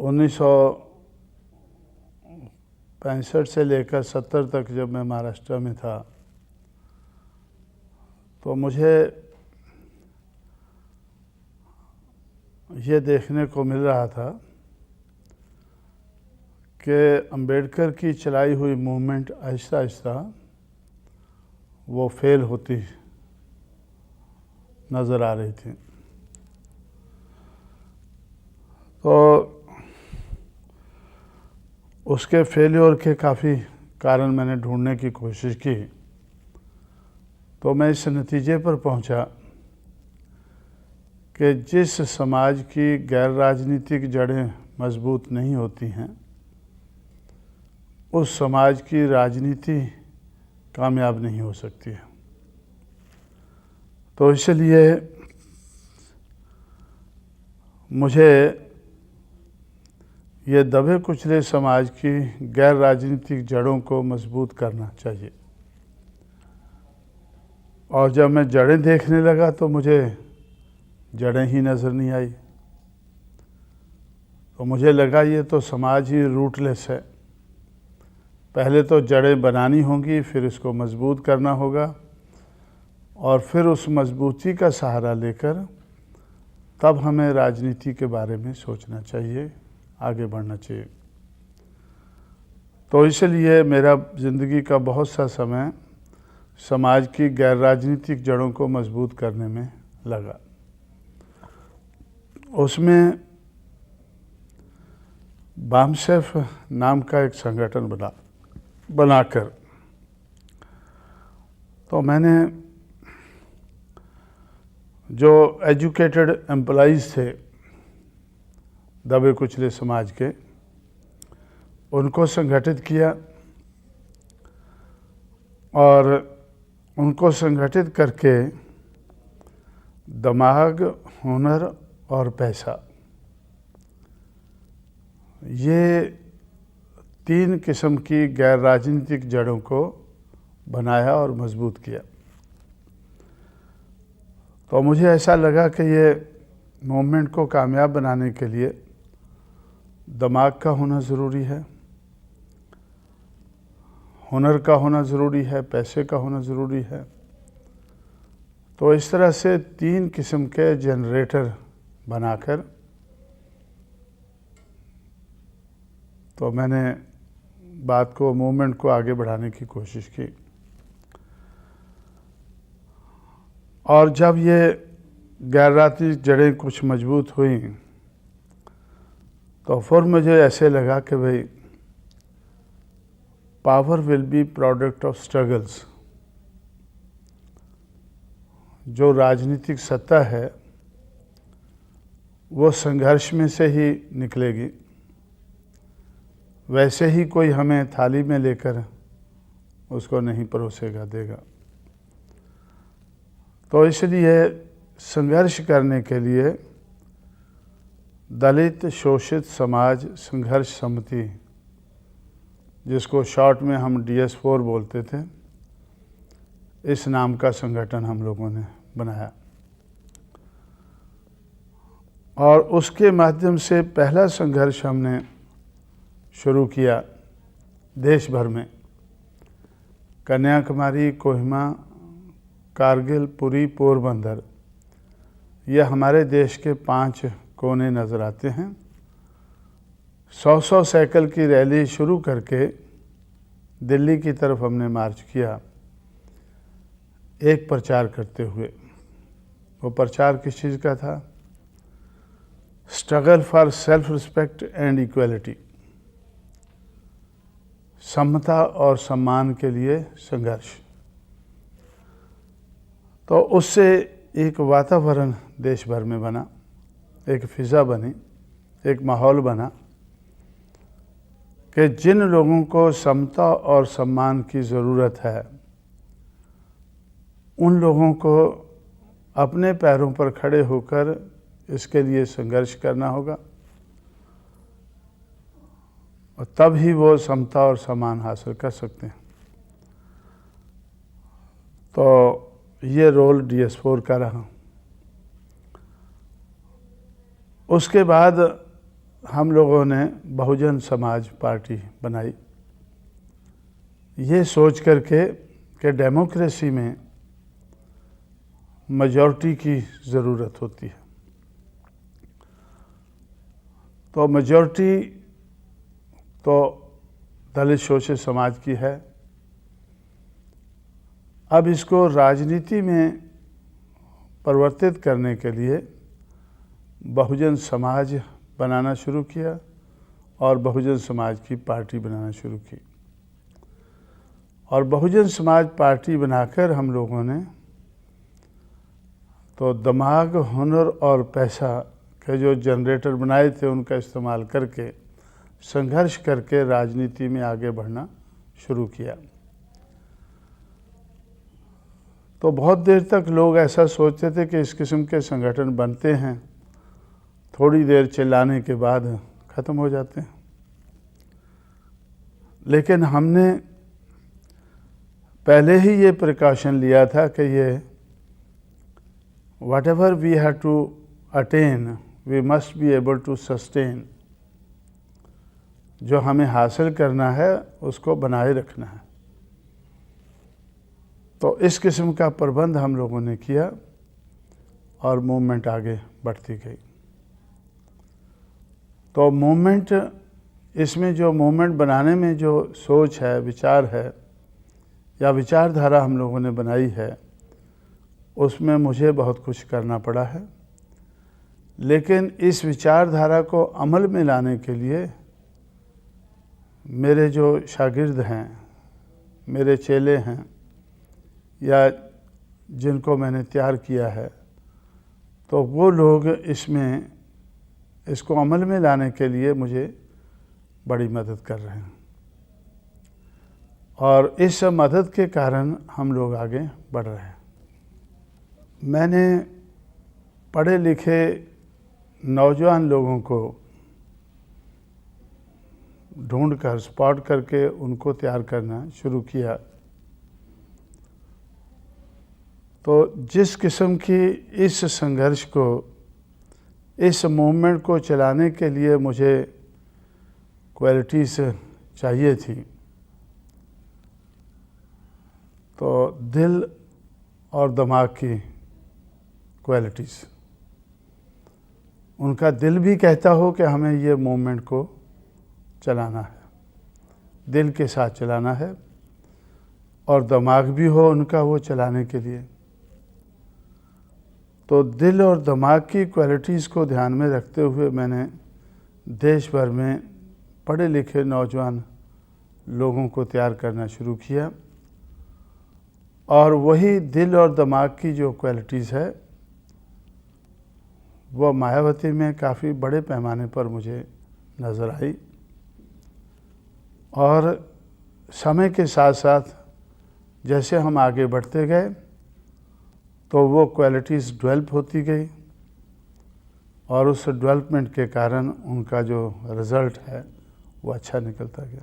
1965 से लेकर 70 तक जब मैं महाराष्ट्र में था तो मुझे ये देखने को मिल रहा था कि अंबेडकर की चलाई हुई मूवमेंट आहिस्ता आहिस्ता वो फेल होती नज़र आ रही थी। तो उसके फेल्योर के काफ़ी कारण मैंने ढूंढने की कोशिश की, तो मैं इस नतीजे पर पहुंचा कि जिस समाज की गैर राजनीतिक जड़ें मजबूत नहीं होती हैं उस समाज की राजनीति कामयाब नहीं हो सकती है। तो इसलिए मुझे ये दबे कुचले समाज की गैर राजनीतिक जड़ों को मजबूत करना चाहिए। और जब मैं जड़ें देखने लगा तो मुझे जड़ें ही नज़र नहीं आई। तो मुझे लगा ये तो समाज ही रूटलेस है। पहले तो जड़ें बनानी होंगी, फिर इसको मजबूत करना होगा और फिर उस मजबूती का सहारा लेकर तब हमें राजनीति के बारे में सोचना चाहिए, आगे बढ़ना चाहिए। तो इसलिए मेरा ज़िंदगी का बहुत सा समय समाज की गैर राजनीतिक जड़ों को मजबूत करने में लगा। उसमें बामसेफ नाम का एक संगठन बनाकर तो मैंने जो एजुकेटेड एम्प्लॉइज़ थे दबे कुचले समाज के, उनको संगठित किया और उनको संगठित करके दिमाग, हुनर और पैसा, ये 3 किस्म की गैर राजनीतिक जड़ों को बनाया और मजबूत किया। तो मुझे ऐसा लगा कि ये मूवमेंट को कामयाब बनाने के लिए दिमाग का होना ज़रूरी है, हुनर का होना ज़रूरी है, पैसे का होना ज़रूरी है। तो इस तरह से 3 किस्म के जनरेटर बनाकर तो मैंने बात को, मूवमेंट को आगे बढ़ाने की कोशिश की। और जब ये गैर राजनीतिक जड़ें कुछ मजबूत हुई तो फिर मुझे ऐसे लगा कि भाई power will be product of struggles. जो राजनीतिक सत्ता है वो संघर्ष में से ही निकलेगी। वैसे ही कोई हमें थाली में लेकर उसको नहीं परोसेगा देगा। तो इसलिए संघर्ष करने के लिए दलित शोषित समाज संघर्ष समिति, जिसको शॉर्ट में हम DS4 बोलते थे, इस नाम का संगठन हम लोगों ने बनाया और उसके माध्यम से पहला संघर्ष हमने शुरू किया देश भर में। कन्याकुमारी, कोहिमा, कारगिल, पुरी, पोरबंदर, ये हमारे देश के 5 कोने नज़र आते हैं। 100 साइकिल की रैली शुरू करके दिल्ली की तरफ हमने मार्च किया, एक प्रचार करते हुए। वो प्रचार किस चीज़ का था? Struggle for self respect and equality, समता और सम्मान के लिए संघर्ष। तो उससे एक वातावरण देश भर में बना, एक फिज़ा बनी, एक माहौल बना कि जिन लोगों को समता और सम्मान की ज़रूरत है उन लोगों को अपने पैरों पर खड़े होकर इसके लिए संघर्ष करना होगा और तब ही वो समता और सम्मान हासिल कर सकते हैं। तो ये रोल DS4 का रहा। उसके बाद हम लोगों ने बहुजन समाज पार्टी बनाई, ये सोच करके कि डेमोक्रेसी में मेजॉरिटी की ज़रूरत होती है। तो मेजॉरिटी तो दलित शोषित समाज की है। अब इसको राजनीति में परिवर्तित करने के लिए बहुजन समाज बनाना शुरू किया और बहुजन समाज की पार्टी बनाना शुरू की। और बहुजन समाज पार्टी बनाकर हम लोगों ने तो दिमाग, हुनर और पैसा के जो जनरेटर बनाए थे उनका इस्तेमाल करके संघर्ष करके राजनीति में आगे बढ़ना शुरू किया। तो बहुत देर तक लोग ऐसा सोचते थे कि इस किस्म के संगठन बनते हैं, थोड़ी देर चिल्लाने के बाद ख़त्म हो जाते हैं। लेकिन हमने पहले ही ये प्रिकॉशन लिया था कि ये whatever we have to attain, we must be able to sustain। जो हमें हासिल करना है उसको बनाए रखना है। तो इस किस्म का प्रबंध हम लोगों ने किया और मूवमेंट आगे बढ़ती गई। तो मूवमेंट, इसमें जो मूवमेंट बनाने में जो सोच है, विचार है या विचारधारा हम लोगों ने बनाई है, उसमें मुझे बहुत कुछ करना पड़ा है। लेकिन इस विचारधारा को अमल में लाने के लिए मेरे जो शागिर्द हैं, मेरे चेले हैं या जिनको मैंने तैयार किया है, तो वो लोग इसको अमल में लाने के लिए मुझे बड़ी मदद कर रहे हैं। और इस मदद के कारण हम लोग आगे बढ़ रहे हैं। मैंने पढ़े लिखे नौजवान लोगों को ढूंढकर स्पॉट करके उनको तैयार करना शुरू किया। तो जिस किस्म की इस संघर्ष को, इस मूवमेंट को चलाने के लिए मुझे क्वालिटीज़ चाहिए थी, तो दिल और दिमाग की क्वालिटीज़, उनका दिल भी कहता हो कि हमें ये मूवमेंट को चलाना है, दिल के साथ चलाना है, और दिमाग भी हो उनका वो चलाने के लिए। तो दिल और दिमाग की क्वालिटीज़ को ध्यान में रखते हुए मैंने देश भर में पढ़े लिखे नौजवान लोगों को तैयार करना शुरू किया। और वही दिल और दिमाग की जो क्वालिटीज़ है वो मायावती में काफ़ी बड़े पैमाने पर मुझे नज़र आई। और समय के साथ साथ जैसे हम आगे बढ़ते गए तो वो क्वालिटीज़ डेवलप होती गई और उस डेवलपमेंट के कारण उनका जो रिज़ल्ट है वो अच्छा निकलता गया।